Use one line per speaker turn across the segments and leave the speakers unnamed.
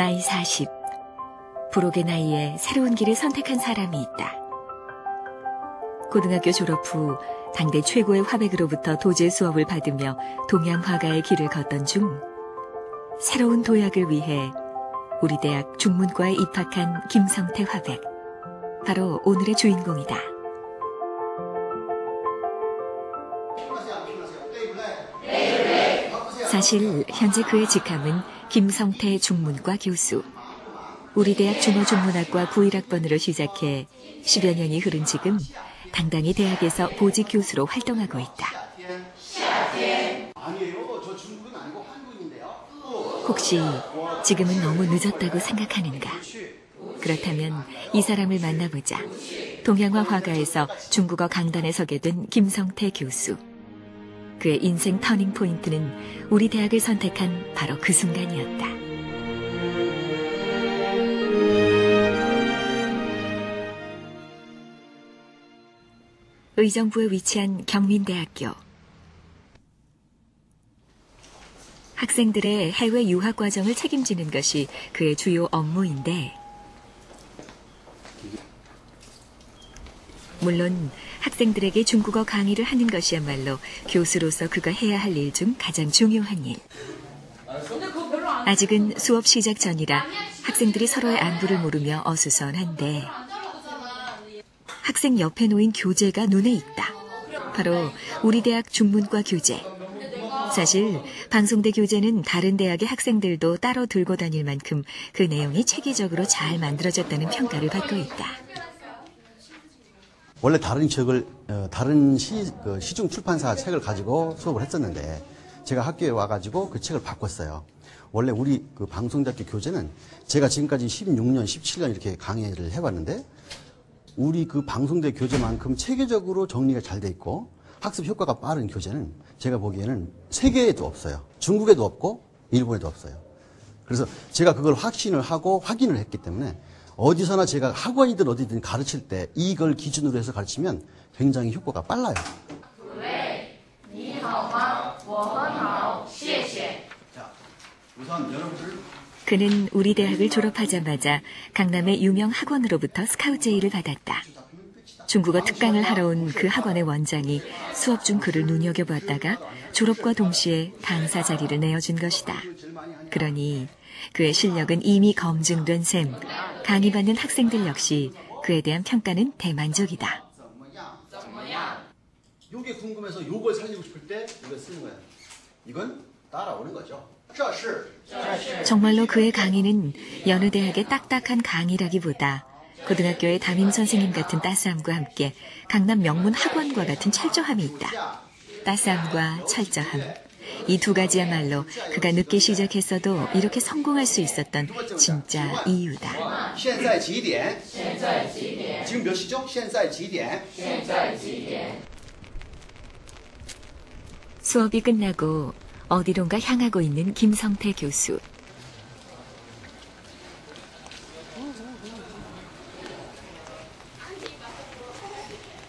나이 40. 불혹의 나이에 새로운 길을 선택한 사람이 있다. 고등학교 졸업 후 당대 최고의 화백으로부터 도제 수업을 받으며 동양화가의 길을 걷던 중 새로운 도약을 위해 우리 대학 중문과에 입학한 김성태 화백. 바로 오늘의 주인공이다. 사실 현재 그의 직함은 김성태 중문과 교수. 우리 대학 중어중문학과 9일학번으로 시작해 10여 년이 흐른 지금 당당히 대학에서 보직 교수로 활동하고 있다. 혹시 지금은 너무 늦었다고 생각하는가? 그렇다면 이 사람을 만나보자. 동양화 화가에서 중국어 강단에 서게 된 김성태 교수. 그의 인생 터닝 포인트는 우리 대학을 선택한 바로 그 순간이었다. 의정부에 위치한 경민대학교. 학생들의 해외 유학 과정을 책임지는 것이 그의 주요 업무인데, 물론 학생들에게 중국어 강의를 하는 것이야말로 교수로서 그가 해야 할 일 중 가장 중요한 일. 아직은 수업 시작 전이라 학생들이 서로의 안부를 모르며 어수선한데 학생 옆에 놓인 교재가 눈에 익다. 바로 우리 대학 중문과 교재. 사실 방송대 교재는 다른 대학의 학생들도 따로 들고 다닐 만큼 그 내용이 체계적으로 잘 만들어졌다는 평가를 받고 있다.
원래 다른 책을 다른 시중 출판사 책을 가지고 수업을 했었는데 제가 학교에 와가지고 그 책을 바꿨어요. 원래 우리 그 방송대학교 교재는 제가 지금까지 16년, 17년 이렇게 강의를 해봤는데 우리 그 방송대 교재만큼 체계적으로 정리가 잘 돼 있고 학습 효과가 빠른 교재는 제가 보기에는 세계에도 없어요. 중국에도 없고 일본에도 없어요. 그래서 제가 그걸 확신을 하고 확인을 했기 때문에 어디서나 제가 학원이든 어디든 가르칠 때 이걸 기준으로 해서 가르치면 굉장히 효과가 빨라요. 자, 우선 여러분들
그는 우리 대학을 졸업하자마자 강남의 유명 학원으로부터 스카우트 제의를 받았다. 중국어 특강을 하러 온 그 학원의 원장이 수업 중 그를 눈여겨보았다가 졸업과 동시에 강사 자리를 내어준 것이다. 그러니 그의 실력은 이미 검증된 셈. 강의받는 학생들 역시 그에 대한 평가는 대만족이다.
요게 궁금해서 요걸 살리고 싶을 때 이걸 쓰는 거야. 이건 따라오는 거죠.
정말로 그의 강의는 여느 대학의 딱딱한 강의라기보다 고등학교의 담임 선생님 같은 따스함과 함께 강남 명문 학원과 같은 철저함이 있다. 따스함과 철저함. 이 두 가지야말로 그가 늦게 시작했어도 이렇게 성공할 수 있었던 진짜 이유다.
지금 몇 시죠?
수업이 끝나고 어디론가 향하고 있는 김성태 교수.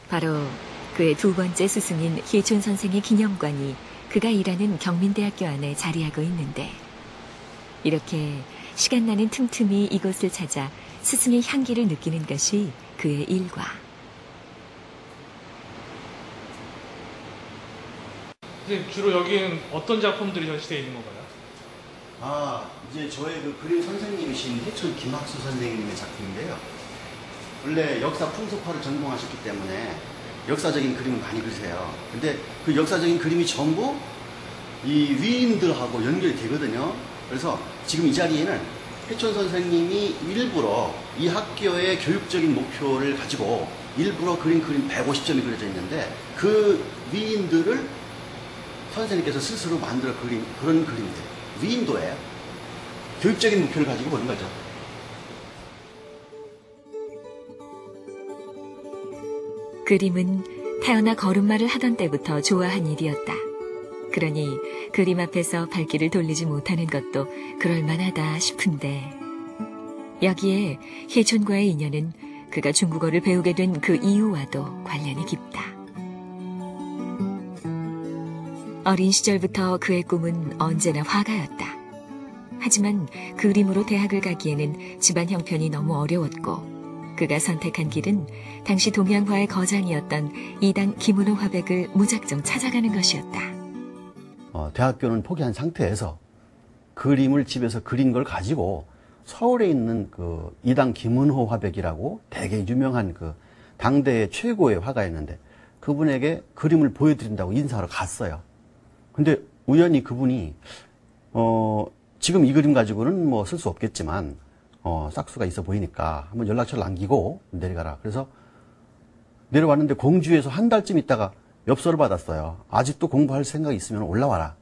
바로 그의 두 번째 스승인 희춘 선생의 기념관이 그가 일하는 경민대학교 안에 자리하고 있는데, 이렇게 시간 나는 틈틈이 이곳을 찾아 스승의 향기를 느끼는 것이 그의 일과.
선생님, 주로 여기는 어떤 작품들이 전시되어 있는 건가요?
이제 저의 그 그림 선생님이신 해촌 김학수 선생님의 작품인데요. 원래 역사 풍속화를 전공하셨기 때문에 역사적인 그림을 많이 그리세요. 근데 그 역사적인 그림이 전부 이 위인들하고 연결이 되거든요. 그래서 지금 이 자리에는 해촌 선생님이 일부러 이 학교의 교육적인 목표를 가지고 일부러 그린 그림 150점이 그려져 있는데 그 위인들을 선생님께서 스스로 만들어 그린 그런 그림들. 위인도예요. 교육적인 목표를 가지고 보는 거죠.
그림은 태어나 걸음마를 하던 때부터 좋아한 일이었다. 그러니 그림 앞에서 발길을 돌리지 못하는 것도 그럴만하다 싶은데, 여기에 희춘과의 인연은 그가 중국어를 배우게 된 그 이유와도 관련이 깊다. 어린 시절부터 그의 꿈은 언제나 화가였다. 하지만 그림으로 대학을 가기에는 집안 형편이 너무 어려웠고 그가 선택한 길은 당시 동양화의 거장이었던 이당 김은호 화백을 무작정 찾아가는 것이었다.
대학교는 포기한 상태에서 그림을 집에서 그린 걸 가지고 서울에 있는 그 이당 김은호 화백이라고 되게 유명한 그 당대의 최고의 화가였는데 그분에게 그림을 보여드린다고 인사하러 갔어요. 근데 우연히 그분이 지금 이 그림 가지고는 뭐 쓸 수 없겠지만 싹수가 있어 보이니까 한번 연락처를 남기고 내려가라. 그래서 내려왔는데 공주에서 한 달쯤 있다가 엽서를 받았어요. 아직도 공부할 생각이 있으면 올라와라.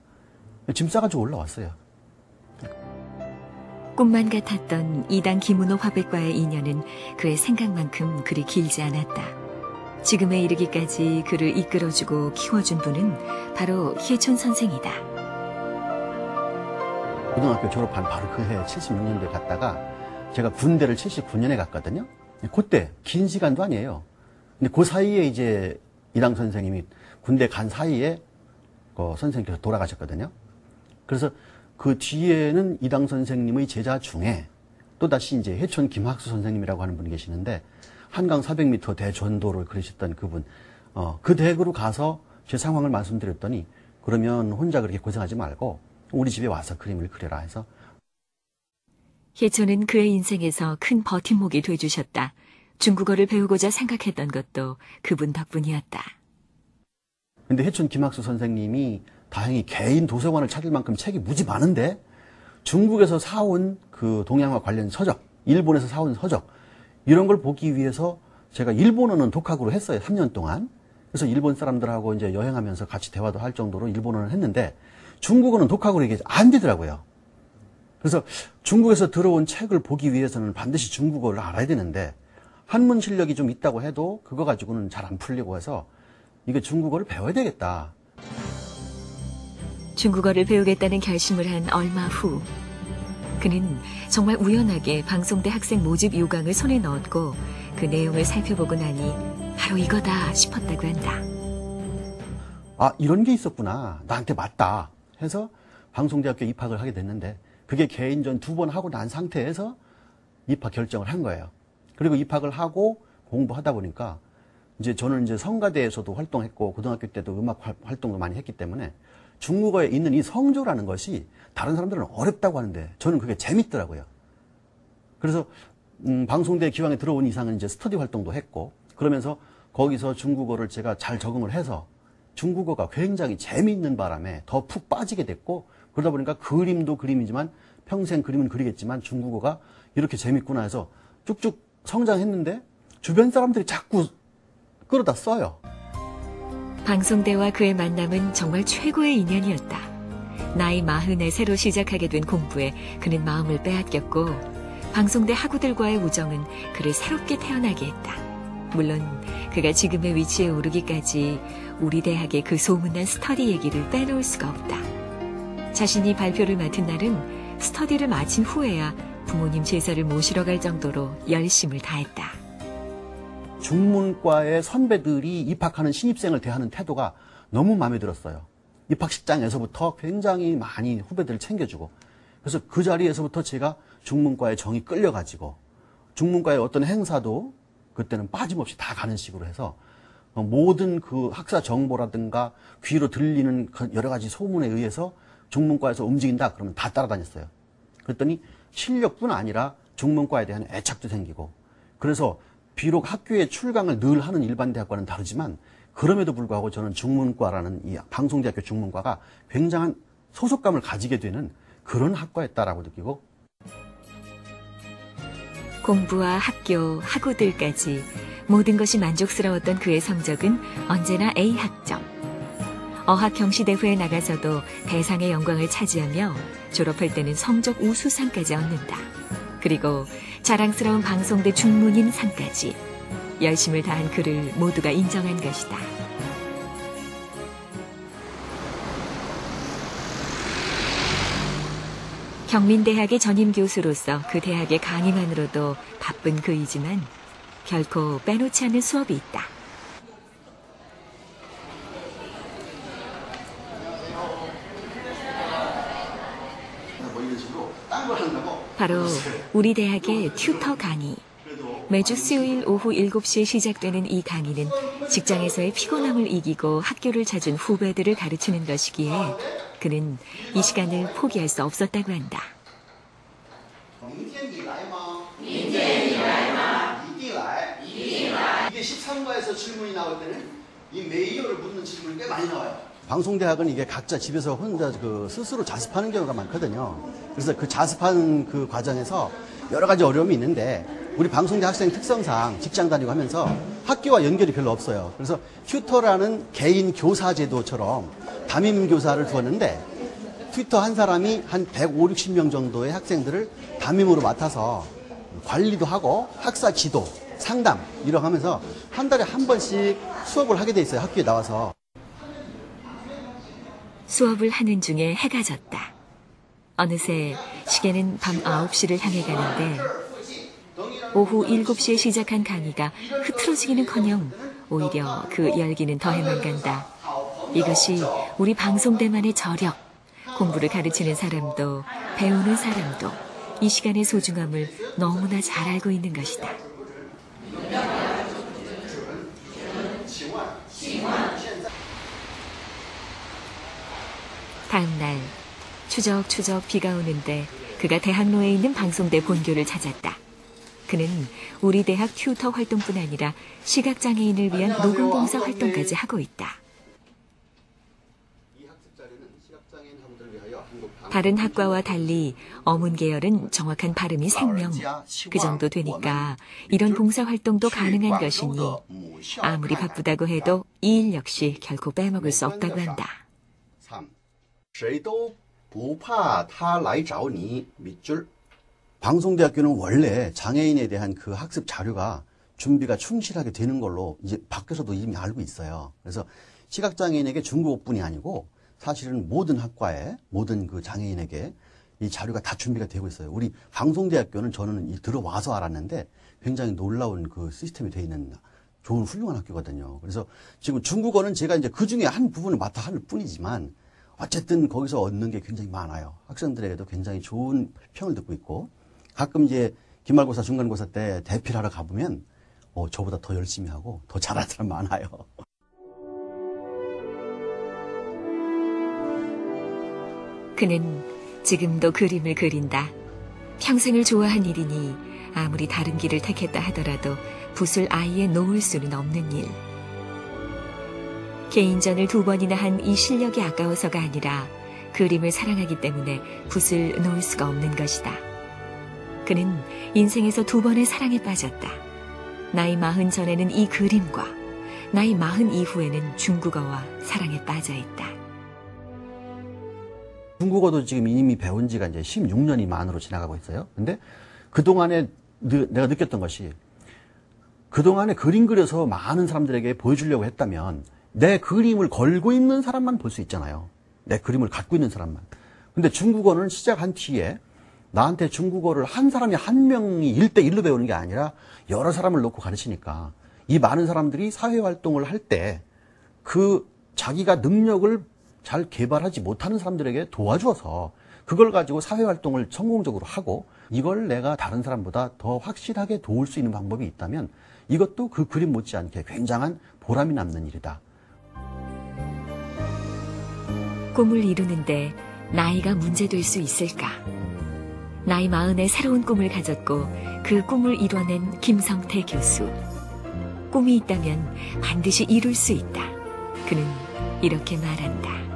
짐 싸가지고 올라왔어요.
꿈만 같았던 이당 김은호 화백과의 인연은 그의 생각만큼 그리 길지 않았다. 지금에 이르기까지 그를 이끌어주고 키워준 분은 바로 희촌 선생이다.
고등학교 졸업한 바로 그 해 76년도에 갔다가 제가 군대를 79년에 갔거든요. 그때 긴 시간도 아니에요. 근데 그 사이에 이제 이당 선생님이 군대 간 사이에 선생님께서 돌아가셨거든요. 그래서 그 뒤에는 이당 선생님의 제자 중에 또다시 이제 해촌 김학수 선생님이라고 하는 분이 계시는데 한강 400m 대전도를 그리셨던 그분, 그 댁으로 가서 제 상황을 말씀드렸더니 그러면 혼자 그렇게 고생하지 말고 우리 집에 와서 그림을 그려라 해서.
해촌은 그의 인생에서 큰 버팀목이 돼주셨다. 중국어를 배우고자 생각했던 것도 그분 덕분이었다.
근데 해촌 김학수 선생님이 다행히 개인 도서관을 차릴 만큼 책이 무지 많은데 중국에서 사온 그 동양화 관련 서적, 일본에서 사온 서적 이런 걸 보기 위해서 제가 일본어는 독학으로 했어요. 3년 동안. 그래서 일본 사람들하고 이제 여행하면서 같이 대화도 할 정도로 일본어를 했는데 중국어는 독학으로 이게 안 되더라고요. 그래서 중국에서 들어온 책을 보기 위해서는 반드시 중국어를 알아야 되는데 한문 실력이 좀 있다고 해도 그거 가지고는 잘 안 풀리고 해서 이게 중국어를 배워야 되겠다.
중국어를 배우겠다는 결심을 한 얼마 후 그는 정말 우연하게 방송대 학생 모집 요강을 손에 넣었고 그 내용을 살펴보고 나니 바로 이거다 싶었다고 한다.
아, 이런 게 있었구나. 나한테 맞다 해서 방송대학교에 입학을 하게 됐는데 그게 개인전 2번 하고 난 상태에서 입학 결정을 한 거예요. 그리고 입학을 하고 공부하다 보니까 이제 저는 이제 성가대에서도 활동했고 고등학교 때도 음악 활동도 많이 했기 때문에 중국어에 있는 이 성조라는 것이 다른 사람들은 어렵다고 하는데 저는 그게 재밌더라고요. 그래서 방송대 기왕에 들어온 이상은 이제 스터디 활동도 했고 그러면서 거기서 중국어를 제가 잘 적응을 해서 중국어가 굉장히 재미있는 바람에 더 푹 빠지게 됐고 그러다 보니까 그림도 그림이지만 평생 그림은 그리겠지만 중국어가 이렇게 재밌구나 해서 쭉쭉 성장했는데 주변 사람들이 자꾸 끌어다 써요.
방송대와 그의 만남은 정말 최고의 인연이었다. 나이 40에 새로 시작하게 된 공부에 그는 마음을 빼앗겼고 방송대 학우들과의 우정은 그를 새롭게 태어나게 했다. 물론 그가 지금의 위치에 오르기까지 우리 대학의 그 소문난 스터디 얘기를 빼놓을 수가 없다. 자신이 발표를 맡은 날은 스터디를 마친 후에야 부모님 제사를 모시러 갈 정도로 열심을 다했다.
중문과의 선배들이 입학하는 신입생을 대하는 태도가 너무 마음에 들었어요. 입학식장에서부터 굉장히 많이 후배들을 챙겨주고 그래서 그 자리에서부터 제가 중문과의 정이 끌려가지고 중문과의 어떤 행사도 그때는 빠짐없이 다 가는 식으로 해서 모든 그 학사 정보라든가 귀로 들리는 여러 가지 소문에 의해서 중문과에서 움직인다 그러면 다 따라다녔어요. 그랬더니 실력뿐 아니라 중문과에 대한 애착도 생기고 그래서 비록 학교에 출강을 늘 하는 일반 대학과는 다르지만 그럼에도 불구하고 저는 중문과라는 이 방송대학교 중문과가 굉장한 소속감을 가지게 되는 그런 학과였다라고 느끼고
공부와 학교, 학우들까지 모든 것이 만족스러웠던 그의 성적은 언제나 A 학점. 어학 경시대회에 나가서도 대상의 영광을 차지하며 졸업할 때는 성적 우수상까지 얻는다. 그리고 자랑스러운 방송대 중문인 상까지 열심을 다한 그를 모두가 인정한 것이다. 경민대학의 전임 교수로서 그 대학의 강의만으로도 바쁜 그이지만 결코 빼놓지 않는 수업이 있다.
뭐 이런 식으로 딱
바로 우리 대학의 튜터 강의. 매주 수요일 오후 7시에 시작되는 이 강의는 직장에서의 피곤함을 이기고 학교를 찾은 후배들을 가르치는 것이기에 그는 이 시간을 포기할 수 없었다고 한다.
이게 13과에서 질문이 나올 때는 이 메이어를 묻는 질문이 꽤 많이 나와요. 방송대학은 이게 각자 집에서 혼자 스스로 자습하는 경우가 많거든요. 그래서 그 자습하는 그 과정에서 여러 가지 어려움이 있는데 우리 방송대 학생 특성상 직장 다니고 하면서 학교와 연결이 별로 없어요. 그래서 튜터라는 개인 교사 제도처럼 담임 교사를 두었는데 튜터 한 사람이 한 150, 60명 정도의 학생들을 담임으로 맡아서 관리도 하고 학사 지도, 상담 이런 거 하면서 한 달에 한 번씩 수업을 하게 돼 있어요. 학교에 나와서.
수업을 하는 중에 해가 졌다. 어느새 시계는 밤 9시를 향해 가는데 오후 7시에 시작한 강의가 흐트러지기는커녕 오히려 그 열기는 더해만 간다. 이것이 우리 방송대만의 저력, 공부를 가르치는 사람도 배우는 사람도 이 시간의 소중함을 너무나 잘 알고 있는 것이다. 다음 날 추적추적 비가 오는데 그가 대학로에 있는 방송대 본교를 찾았다. 그는 우리 대학 튜터 활동뿐 아니라 시각장애인을 위한 녹음봉사 활동까지 하고 있다. 다른 학과와 달리 어문 계열은 정확한 발음이 생명. 그 정도 되니까 이런 봉사활동도 가능한 것이니 아무리 바쁘다고 해도 이 일 역시 결코 빼먹을 수 없다고 한다.
谁都不怕他来找你 밑줄. 방송대학교는 원래 장애인에 대한 그 학습 자료가 준비가 충실하게 되는 걸로 이제 밖에서도 이미 알고 있어요. 그래서 시각장애인에게 중국어뿐이 아니고 사실은 모든 학과에 모든 그 장애인에게 이 자료가 다 준비가 되고 있어요. 우리 방송대학교는 저는 들어와서 알았는데 굉장히 놀라운 그 시스템이 되어 있는 좋은 훌륭한 학교거든요. 그래서 지금 중국어는 제가 이제 그 중에 한 부분을 맡아 할 뿐이지만 어쨌든 거기서 얻는 게 굉장히 많아요. 학생들에게도 굉장히 좋은 평을 듣고 있고 가끔 이제 기말고사, 중간고사 때 대피를 하러 가보면 저보다 더 열심히 하고 더 잘하는 사람 많아요.
그는 지금도 그림을 그린다. 평생을 좋아한 일이니 아무리 다른 길을 택했다 하더라도 붓을 아예 놓을 수는 없는 일. 개인전을 2번이나 한 이 실력이 아까워서가 아니라 그림을 사랑하기 때문에 붓을 놓을 수가 없는 것이다. 그는 인생에서 2번의 사랑에 빠졌다. 나이 40 전에는 이 그림과 나이 40 이후에는 중국어와 사랑에 빠져 있다.
중국어도 지금 이미 배운 지가 이제 16년이 만으로 지나가고 있어요. 근데 그동안에 내가 느꼈던 것이 그동안에 그림 그려서 많은 사람들에게 보여주려고 했다면 내 그림을 걸고 있는 사람만 볼 수 있잖아요. 내 그림을 갖고 있는 사람만. 근데 중국어는 시작한 뒤에 나한테 중국어를 한 사람이 한 명이 1대1로 배우는 게 아니라 여러 사람을 놓고 가르치니까 이 많은 사람들이 사회활동을 할 때 그 자기가 능력을 잘 개발하지 못하는 사람들에게 도와줘서 그걸 가지고 사회활동을 성공적으로 하고 이걸 내가 다른 사람보다 더 확실하게 도울 수 있는 방법이 있다면 이것도 그 그림 못지않게 굉장한 보람이 남는 일이다.
꿈을 이루는데 나이가 문제될 수 있을까? 나이 40에 새로운 꿈을 가졌고 그 꿈을 이뤄낸 김성태 교수. 꿈이 있다면 반드시 이룰 수 있다. 그는 이렇게 말한다.